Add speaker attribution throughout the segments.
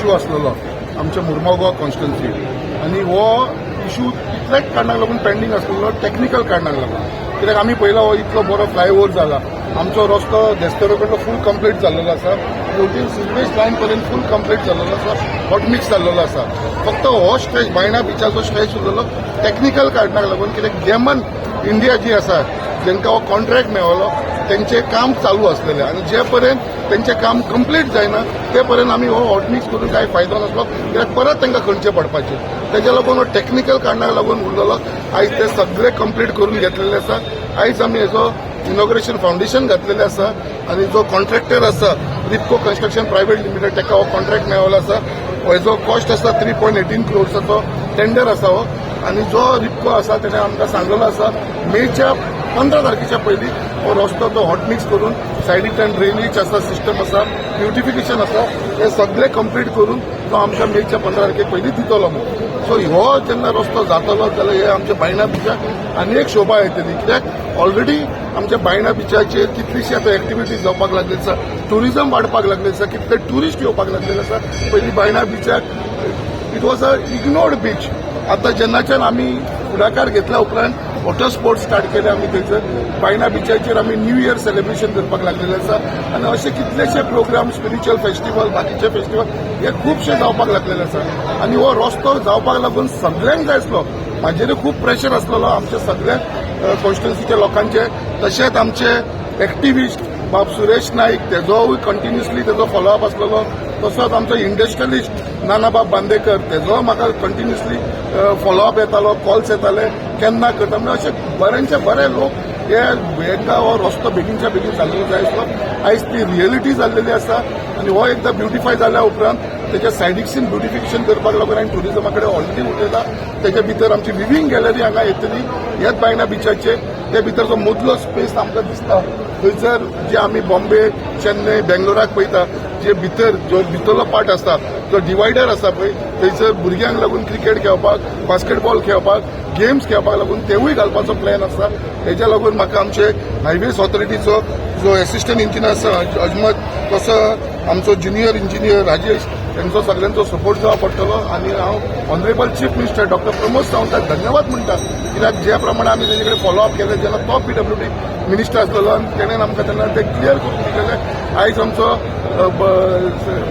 Speaker 1: Issue आसलेलो आमच्या Mormugao constituency आनी हो इश्यू इतल्याच कारणाक लागून पेंडींग आसलेलो टेक्निकल कारणाक लागून कित्याक आमी पयला हो इतलो बरो फ्लायओव्हर जाला आमचो रस्तो देस्तेरो कडलो फूल कंप्लीट जाल्लो आसा फोर्टीन सिल्वेज लायन पर्यंत फूल कंप्लीट जाल्लो आसा हॉट मिक्स जाल्लो आसा फक्त हो स्ट्रेच बायणा बिचाचो स्ट्रेच उरलेलो टेक्निकल कारणाक लागून कित्याक गेमन इंडिया जी आसा जांकां हो कॉन्ट्रॅक्ट मेळ्ळो तेंचें काम चालू आसलेलें आनी जे पर्यंत तेंचें काम कंप्लीट जायना ते पर्यंत आमी हो हॉट मिक्स करून कांय फायदो नासलो कित्याक परत तांकां खणचें पडपाचें तेज्या लागून हो टेक्निकल कारणाक लागून उरलेलो आयज ते सगळे कंप्लीट करून घेतलेले आसा आयज आमी हेजो इनॉग्रेशन फावंडेशन घातलेलें आसा आनी जो कॉन्ट्रॅक्टर आसा रिपको कन्स्ट्रक्शन प्रायवेट लिमिटेड ताका हो कॉन्ट्रॅक्ट मेळ्ळो आसा हेजो कॉस्ट आसा 3.18 crores टेंडर आसा हो आनी जो रिपको आसा तेणें आमकां सांगलेलो आसा मेच्या 15 तारखेच्या पयलीं हो रस्तो तो हॉट मिक्स करून सायडीच्यान ड्रेनेज आसा सिस्टम आसा ब्युटिफिकेशन आसा हे सगळे कंप्लीट करून तो आमच्या मेच्या 15 तारखे पयलीं दितलो म्हणून सो हो जेन्ना रस्तो जातलो जाल्यार हे आमच्या बायणा बिचाक आनी एक शोभा येतली कित्याक ऑलरेडी आमच्या बायणा बिचाचेर कितलीशी आतां एक्टिविटीज जावपाक लागली आसा ट्युरिजम वाडपाक लागले आसा कितले ट्युरिस्ट येवपाक लागलेले आसा पयलीं बायणा बिचाक it was a ignored beach आतां जेन्नाच्यान आमी फुडाकार घेतल्या उपरांत वॉटर स्पोर्ट्स स्टार्ट केले आमी थंयसर बायणा बिचाचेर आमी न्यू इयर सेलिब्रेशन करपाक लागलेले आसा आनी अशे कितलेशे प्रोग्राम स्पिरिच्युअल फेस्टिवल बाकीचे फेस्टिवल हे खुबशे जावपाक लागलेले आसा आनी हो रस्तो जावपाक लागून सगळ्यांक जाय आसलो म्हाजेरूय खूब प्रेशर आसलेलो आमच्या सगळ्या कॉन्स्टिट्युन्सीच्या लोकांचे तशेंच आमचे एक्टिविस्ट बाब सुरेश नाईक तेजोय कंटिन्युअसली तेजो फॉलोअप आसलेलो तसोच आमचो इंडस्ट्रियलिस्ट नानाबाब बांदेकर तेजो म्हाका कंटिन्युअसली फॉलोअप येतालो कॉल्स येताले केन्ना करता म्हणजे अशे बरेंचे बरे लोक हेका हो रस्तो बेगीनच्या बेगीन जाल्लो जाय आसलो आयज ती रियलिटी जाल्लेली आसा आनी हो एकदां ब्युटिफाय जाल्या उपरांत तेच्या सायडीकसून ब्युटिफिकेशन करपाक लागून आनी ट्युरिजमा कडेन ऑलरेडी उलयता तेच्या भितर आमची विविंग गॅलरी हांगा येतली हेच बायणा बिचाचेर ते भितर जो मदलो स्पेस आमकां दिसता थंयसर जे आमी बॉम्बे चेन्नई बेंगलोराक पळयता जे भितर जो भितरलो पार्ट आसता जो डिवायडर आसा पळय थंयसर भुरग्यांक लागून क्रिकेट खेळपाक बास्केटबॉल खेळपाक गेम्स खेळपाक लागून तेवूय घालपाचो प्लॅन आसा हेच्या लागून म्हाका आमचे हायवेज ऑथॉरिटीचो जो एसिस्टंट इंजिनियर आसा अजमत तसो आमचो ज्युनियर इंजिनियर राजेश त्यांचो सगळ्यांचो सपोर्ट जावं पडटलो आनी हांव honourable chief minister doctor Pramod सावंताक धन्यवाद म्हणटा कित्याक ज्या प्रमाणे आमी तेजे कडेन फॉलोअप केले जेन्ना तो PWD मिनिस्टर आसलेलो आनी तेणेन आमकां तेन्ना ते क्लियर करून दिलेले आयज आमचो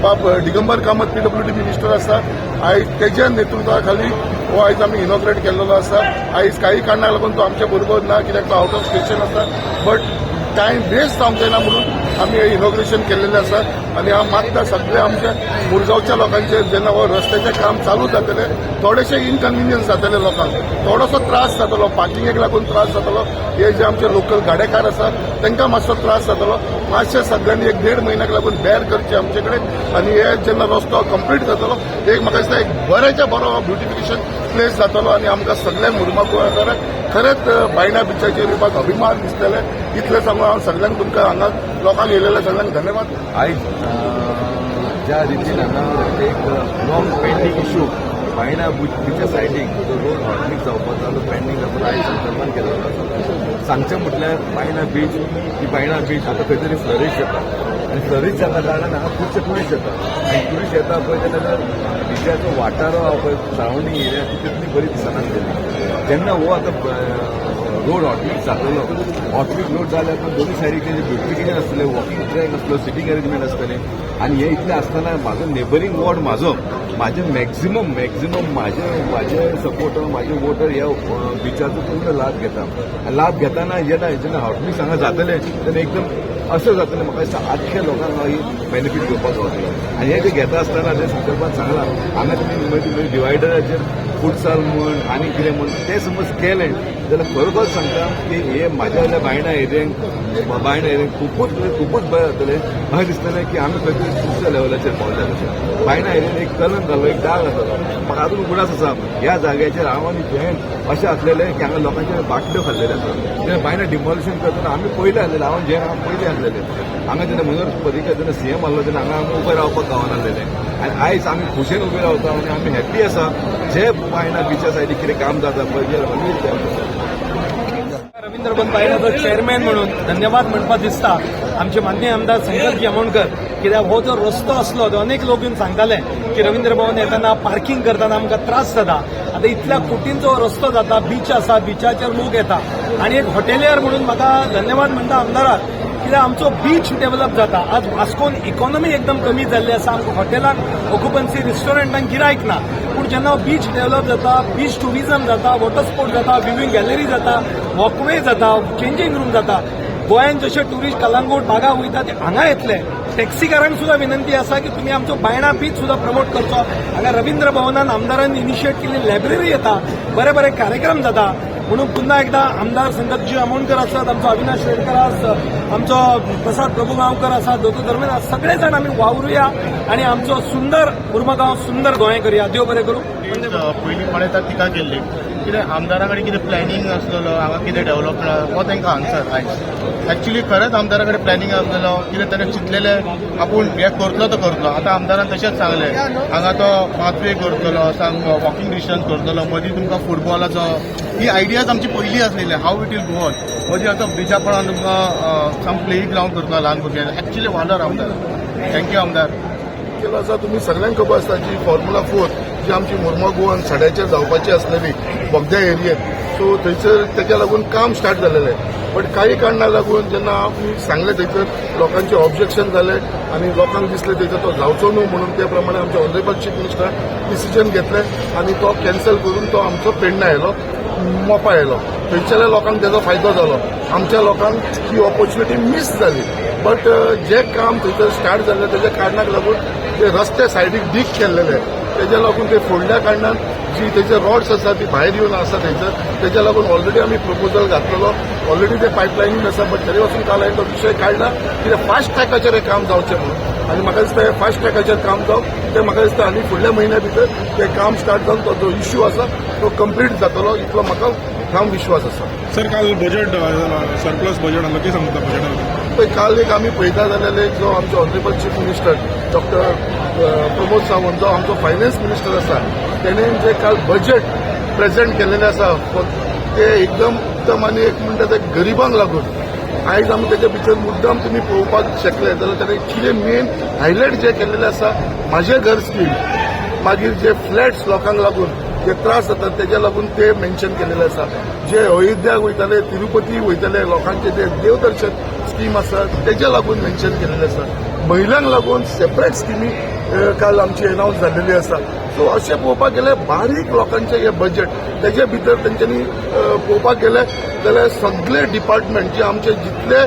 Speaker 1: बाब दिगंबर कामत PWD मिनिस्टर आसा आयज तेज्या नेतृत्वा खाली हो आयज आमी इनॉग्रेट केल्लो आसा आयज काही कारणाक लागून तो आमच्या बरोबर ना कित्याक तो आउट ऑफ स्टेशन आसा बट टायम वेस्ट जावंक जायना म्हणून आमी हे इनॉग्रेशन केल्लेलें आसा आनी हांव मागता सगळे आमच्या मुरगांवच्या लोकांचेर जेन्ना हो रस्त्याचें काम चालू जातलें थोडेशे इनकन्विनियन्स जातले लोकांक थोडोसो त्रास जातलो पार्किंगेक लागून त्रास जातलो हे जे आमचे लोकल गाडेकार आसा तांकां मातसो त्रास जातलो मातशें सगळ्यांनी 1.5 म्हयन्याक लागून बेर करचे आमचे कडेन आनी हे जेन्ना रस्तो कंप्लीट जातलो एक म्हाका दिसता एक बरेच्या बरो ब्युटिफिकेशन प्लेस जातलो आनी आमकां सगळ्या मुर्मा गोंयकारांक खरेंच बायणा बिचाचेर येवपाक अभिमान दिसतले इतलें सांगून हांव सगळ्यांक तुमकां हांगा लोकांक येयलेल्या सगळ्यांक धन्यवाद
Speaker 2: आयज ज्या रितीन हांगा एक लॉंग पेंडींग इश्यू बायणा बिचा सायडीक जो रोड हॉटमिक्स जावपाचो तो पेंडींग जावन आयज संदर्भान केलेलो आसा सांगचें म्हटल्यार बायणा बीच ही बायणा बीच आतां खंय तरी फ्लरीश जाता आनी फ्लरीश जाता कारणान हांगा खुबशे ट्युरिस्ट येता आनी ट्युरिस्ट येता पळय जाल्यार बिचाचो वाठारो पळय सरावंडींग एरिया ती तितली बरी दिसनासलेली जेन्ना हो आतां रोड हॉटमिक्स जातलो हॉटमिक्स रोड जाल्यार दोनूय सायडीक जे ब्युटिफिकेशन आसतलें वॉकिंग ट्रॅक आसलो सिटींग अरेंजमेंट आसतलें आनी हे इतलें आसतना म्हाजो नेबरींग वॉर्ड म्हाजे मॅक्झिमम म्हाजे सपोर्टर म्हाजे वोटर ह्या बिचाचो पूर्ण लाभ घेताना जेन्ना हॉटमिक्स हांगा जातलें तेन्ना एकदम असं जातलें म्हाका दिसता आख्या लोकांक ही बेनिफीट घेवपाक जातलें आनी हे जे घेता आसतना ते संदर्भात सांगलां हांगा तुमी डिवायडराचेर फुटसाल म्हण आनी कितें म्हण तें समज केलें जाल्यार खरोखर सांगता की हे म्हाज्या बायणा एरियेक खूबच बरें जातलें म्हाका दिसतलें की आमी खंय तरी दुसऱ्या लेवलाचेर पावले तशें बायणा एरियेन एक कलंक घालो एक दाग जातलो म्हाका अजून उगडास आसा ह्या जाग्याचेर हांव आनी तुवें अशें आसलेलें की हांगा लोकांचे बाटल्यो खाल्लेले आसा जेन्ना बायणा डिमॉलिशन करतना आमी पयले आसलेले हांव जेन्ना पयलीं आसलेले हांगा जेन्ना मनोहर पर्रीकर जेन्ना CM आहलो तेन्ना हांगा उबे रावपाक गावनासलेलें आनी आयज आमी खुशेन उबे रावता आनी आमी हॅप्पी आसा जे बायणा बिचा सायडीक कितें काम जाता पळय जे
Speaker 3: रवींद्र बायणाचो चेअरमॅन म्हणून धन्यवाद म्हणपाक दिसता आमचे माननीय आमदार संकल्प यमोणकर कित्याक हो जो रस्तो असलो तो अनेक लोक येवन सांगताले की रवींद्र भवन येताना पार्किंग करताना आमकां त्रास जाता. आतां इतल्या कोटींचो रस्तो जाता, बीच आसा, बिचाचेर लोक येता आनी एक हॉटेलियर म्हणून म्हाका धन्यवाद म्हणटा आमदाराक, कित्याक आमचो बीच डेव्हलप जाता. आज वास्कोन इकॉनॉमी एकदम कमी जाल्ली आसा, आमकां हॉटेलांक ऑक्युपन्सी, रेस्टॉरंटांक गिरायक ना. पूण जेन्ना बीच डेव्हलप जाता, बीच टुरिझम जाता, वॉटर स्पोर्ट जाता, विविंग गॅलरी जाता, वॉकवे जाता, चेंजिंग रूम जाता, गोंयान जशे ट्युरिस्ट कलंगूट बागा वयता ते हांगा येतले. टॅक्सीकारांक सुद्धा विनंती आसा की तुमी आमचो बायणा बीच सुद्धा प्रमोट करचो. हांगा रवींद्र भवनान आमदारांनी इनिशिएट केल्ली लायब्ररी येता, बरे बरे कार्यक्रम जाता. म्हणून पुन्हा एकदा आमदार संगतजी आमोणकर आसात, आमचो अविनाश रेडकर आसात, आमचो प्रसाद प्रभुगांवकर आसात, दोतोर धर्मेंद्र आसात, सगळे जाण आमी वावरुया आणि आमचो सुंदर मुर्मगांव सुंदर गोंय करूया. देव बरें करूं.
Speaker 4: पयलीं पळयता टिका केल्ली कितें आमदारा कडेन कितें प्लॅनिंग आसलेलो, हांगा कितें डेव्हलपमेंट हो तांकां आन्सर आयज. एक्चुली खरेंच आमदारा कडेन प्लॅनिंग आसलेलो, कितें ताणें चिंतलेलें आपूण हें करतलो तो करतलो. आतां आमदारान तशेंच सांगलें हांगा तो पाथवे करतलो, वॉकिंग डिस्टन्स करतलो, मदीं तुमकां फुटबॉलाचो, ही आयडियाज आमची पयलीं आसलेली how it will go on. मदीं आतां ब्रिजा पळोवन तुमकां साम प्ले ग्रावंड करतलो ल्हान भुरग्यांक. एक्चुली वाडर आमदार. थँक्यू आमदार.
Speaker 1: केलं आसा तुमी सगळ्यांक खबर आसता जी फॉर्म्युला 4 जी आमची मुर्मगांव गोवन सड्याचेर जावपाची आसलेली बोगद्या एरियेत, सो थंयसर तेच्या लागून काम स्टार्ट जालेलें. बट काही कारणां लागून जेन्ना आमी सांगलें थंयसर लोकांचे ऑब्जेक्शन जालें आनी लोकांक दिसलें थंयसर तो जावचो न्हू म्हणून ते प्रमाणे आमचे ऑनरेबल चीफ मिनिस्टरान डिसिजन घेतलें आनी तो कॅन्सल करून तो आमचो पेडण्यां येयलो, मोपा येयलो. थंयसरल्या लोकांक तेजो फायदो जालो, आमच्या लोकांक ही ऑपॉर्च्युनिटी मिस जाली. बट जे काम थंयसर स्टार्ट जाल्लें तेज्या कारणाक लागून ते रस्ते सायडीक डीक केल्लेले, तेज्या लागून ते फोडल्या कारणान जी थंयसर रॉड्स आसा ती भायर येवन आसा थंयसर, तेज्या लागून ऑलरेडी आमी प्रपोजल घातलेलो, ऑलरेडी ते पायपलायनीन आसा. बट तरी वचून काल हांवें तो विशय काडला कित्याक फास्ट ट्रॅकाचेर हें काम जावचें म्हणून. आनी म्हाका दिसता हें फास्ट ट्रॅकाचेर काम जावं ते म्हाका दिसता आनी फुडल्या म्हयन्या भितर तें काम स्टार्ट जावन तो जो इश्यू आसा तो कंप्लीट जातलो, इतलो म्हाका ठाम विश्वास आसा.
Speaker 5: सर काल बजेट सरप्लस बजेट आसलो, कितें सांगता बजेट?
Speaker 1: पळय काल एक आमी पळयता जाल्यार एक जो आमचो honourable chief minister doctor Pramod Sawant जो आमचो फायनान्स मिनिस्टर आसा तेणेन जे काल बजेट प्रेझेंट केल्लेलें आसा ते एकदम आनी एक म्हणटा ते गरिबांक लागून आयज आमी तेच्या भितर मुद्दाम तुमी पळोवपाक शकले जाल्यार ताणें कितें मेन हायलायट जे केल्लेलें आसा, म्हाजें घर स्कीम, मागीर जे फ्लॅट्स लोकांक लागून जे त्रास जातात तेज्या लागून ते मेन्शन केलेले आसा. जे अयोध्याक वयताले, तिरुपती वयताले लोकांचे जे देवदर्शन स्कीम आसा तेज्या लागून मेन्शन केलेले आसा. महिलांक लागून सेपरेट स्किमी काल आमची अनाउन्स जाल्लेली आसा. सो अशें पळोवपाक गेल्यार बारीक लोकांचें हें बजेट तेजे भितर तेंच्यांनी पळोवपाक गेले जाल्यार सगळे डिपार्टमेंट जे आमचे जितले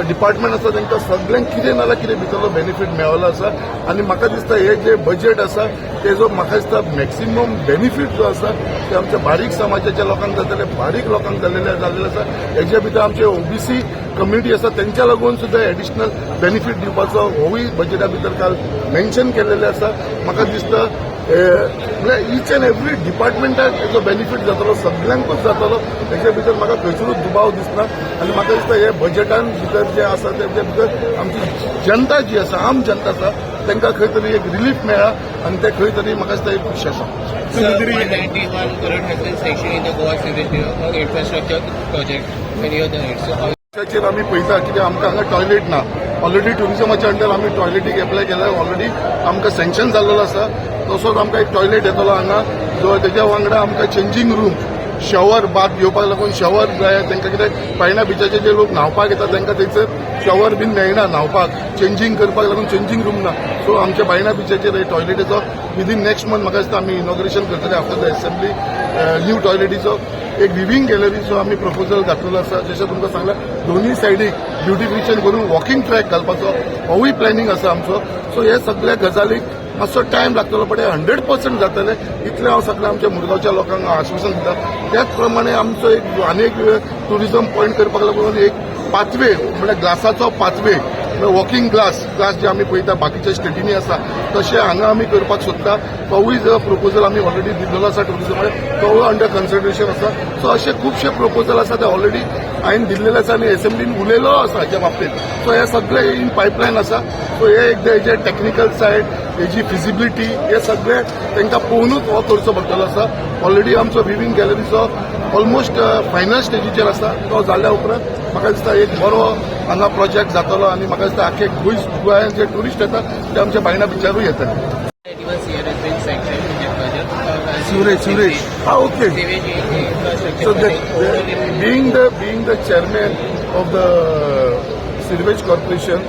Speaker 1: डिपार्टमेंट आसा तांकां सगळ्यांक कितें नाल्यार कितें भितरलो बेनिफीट मेळ्ळो आसा. आनी म्हाका दिसता हे जे बजेट आसा तेजो म्हाका दिसता मॅक्सिमम बेनिफीट जो आसा ते आमच्या बारीक समाजाच्या लोकांक जातले, बारीक लोकांक जाल्लेले आसा. हेजे भितर आमचे ओबीसी कम्युनिटी आसा तेंच्या लागून सुद्धा एडिशनल बेनिफीट दिवपाचो होवूय बजेटा भितर काल मेन्शन केल्लेले आसा. म्हाका दिसता म्हणजे इच अँड एवरी डिपार्टमेंटाक हेजो बेनिफीट जातलो, सगळ्यांकूच जातलो. तेजे भितर म्हाका खंयसरूच दुबाव दिसना. आनी म्हाका दिसता हे बजेटान भितर जे आसा तेजे भितर आमची जनता जी आसा, आम जनता आसा तांकां खंय तरी एक रिलीफ मेळ्ळा आनी ते खंय तरी म्हाका दिसता एक खुशी आसा.
Speaker 6: 191 crore has been sanctioned in the Goa Civil infrastructure project. Many of the needs.
Speaker 1: ताचेर आमी पळयता कित्याक आमकां हांगा टॉयलेट ना. ऑलरेडी टुरिझमाच्या अंडर आमी टॉयलेटीक एप्लाय केला, ऑलरेडी आमकां सँक्शन जाल्लो आसा. तसोच आमकां एक टॉयलेट येतलो हांगा जो तेज्या वांगडा आमकां चेंजींग रूम, शॉवर बाथ घेवपाक लागून शॉवर जाय तांकां, कित्याक पायणा बिचाचे जे लोक न्हांवपाक येतात तांकां थंयसर शॉवर बीन मेळना न्हांवपाक, चेंजींग करपाक लागून चेंजींग रूम ना. सो आमच्या पायणा बिचाचेर टॉयलेटीचो विदीन नेक्स्ट मंथ म्हाका दिसता आमी इनॉग्रेशन करतले आफ्टर द एसेंब्ली न्यू टॉयलेटीचो. एक लिव्हिंग गॅलरीचो आमी प्रपोजल घातलेलो आसा. जशें तुमकां सांगलां दोनूय सायडीक ब्युटिफिकेशन करून वॉकिंग ट्रॅक घालपाचो होवूय प्लॅनिंग आसा आमचो. सो हे सगळ्या गजालीक मातसो टायम लागतलो, पण हे 100% जातले इतलें हांव सगळ्या आमच्या मुरगांवच्या लोकांक आश्वासन दिता. त्याच प्रमाणे आमचो एक आनीक टुरिझम पॉयंट करपाक लागून एक पाथवे म्हणजे ग्लासाचो पाथवे, वॉकिंग ग्लास जे आमी पळयता बाकीच्या स्टेटींनी आसा तशें हांगा आमी करपाक सोदता. तोवूय जो प्रपोजल आमी ऑलरेडी दिल्लो आसा टुरिझमाक, तो अंडर कन्सिडरेशन आसा. सो अशे खुबशे प्रपोजल आसा ते ऑलरेडी हांवें दिल्लेले आसा आनी एसेंब्लीन उलयलो आसा हाच्या बाबतींत. सो हे सगळे इन पायपलायन आसा. सो हे एकदां हेजे टॅक्निकल सायड हेजी फिजिबिलिटी हे सगळे तांकां पळोवनूच हो करचो पडटलो आसा. ऑलरेडी आमचो विविंग गॅलरीचो ऑलमोस्ट फायनल स्टेजीचेर आसा. तो जाल्ल्या उपरांत म्हाका दिसता एक बरो हांगा प्रोजेक्ट जातलो आनी म्हाका दिसता आख्खे गोंयांत जे ट्युरिस्ट येतात ते आमच्या बायणा बिचारूय येतले.
Speaker 6: Anyone here has been sanctioned in the project?
Speaker 1: Suraj. Okay.
Speaker 6: Sewage infrastructure
Speaker 1: So
Speaker 6: project.
Speaker 1: being the chairman of the Sewage Corporation,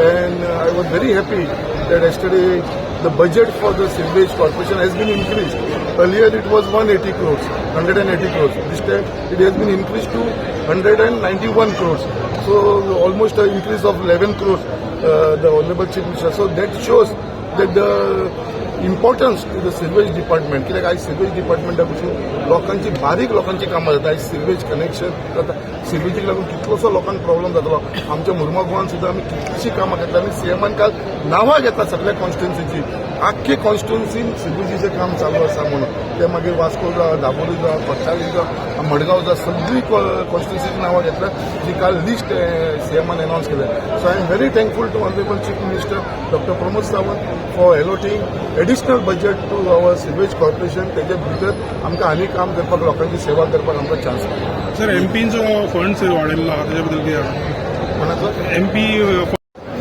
Speaker 1: and I was very happy that yesterday the budget for the Sewage Corporation has been increased. Earlier it was 180 crores, 180 crores. This time it has been increased to 191 crores. So almost an increase of 11 crores. The Honorable Chief Minister. So that shows that the importance to the sewage department. कित्याक आयज sewage department पसून लोकांची बारीक लोकांची कामां जाता. आयज sewage connection जाता. सिवेजीक लागून कितलोसो लोकांक प्रॉब्लेम जातलो. आमच्या मुर्मा गोवान सुद्दां आमी कितलीशी कामां घेतला आनी सीएमान काल नांवां घेतला सगळ्या कॉन्स्टिट्युन्सीची. आख्खे कॉन्स्टिट्युन्सीन सिवेजीचें काम चालू आसा म्हणून. ते मागीर वास्को जावं, दाबोळी जावं, कोट्टाळी जावं, मडगांव जावं, सगळी कॉन्स्टिट्युन्सीची नांवां घेतल्या जी काल लिस्ट सीएमान अनाउन्स केल्या. So I am very thankful to honourable chief minister doctor Pramod Sawant for allotting additional budget to our sewage corporation. तेजे भितर आमकां आनी काम करपाक, लोकांची सेवा करपाक आमकां चान्स मेळटा.
Speaker 5: सर एमपींचो फंड्स वाडयल्लो आहा तेच्या बद्दल कितें
Speaker 1: कोणाचो
Speaker 5: एमपी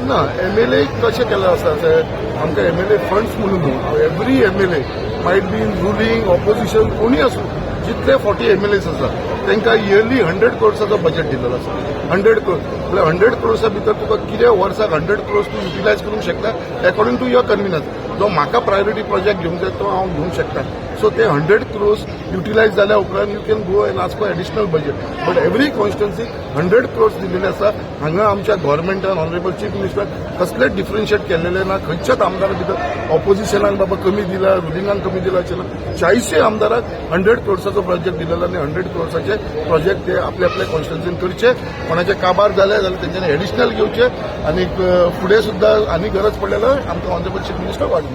Speaker 1: ना एमएलए कशें केलें आसा सर, आमकां एमएलए फंड्स म्हणून न्हू. Every MLA might be in ruling opposition कोणी आसूं, जितले 40 एमएलएस आसा तांकां इयरली 100 crores बजेट दिलेलो आसा. 100 crores म्हळ्यार 100 crores भितर तुका कितें वर्साक 100 crores तूं युटिलायज करूंक शकता अकॉर्डिंग टू युअर कन्विनन्स. जो म्हाका प्रायोरिटी प्रोजेक्ट घेवंक जाय तो हांव घेवंक शकता. सो ते 100 crores युटिलायज जाल्या उपरांत you can go and ask for additional budget. But every constituency 100 crores दिलेले आसा. हांगा आमच्या गव्हर्मेंटान ऑनरेबल चीफ मिनिस्टर कसलेच डिफरन्शिएट केलेले ना. खंयच्याच आमदारा भितर ऑपोजिशनाक बाबा कमी दिला, रुलिंगान कमी दिला अशें ना. 40 आमदाराक 100 crores प्रोजेक्ट दिलेलो आनी 100 crores प्रोजेक्ट ते आपल्या आपल्या कॉन्स्टिट्युन्सीन करचे. कोणाचे काबार जाले जाल्यार तेंच्यांनी एडिशनल घेवचे आनी फुडें सुद्दां आनी गरज पडलेलो आमकां ऑनरेबल चीफ मिनिस्टर वाडून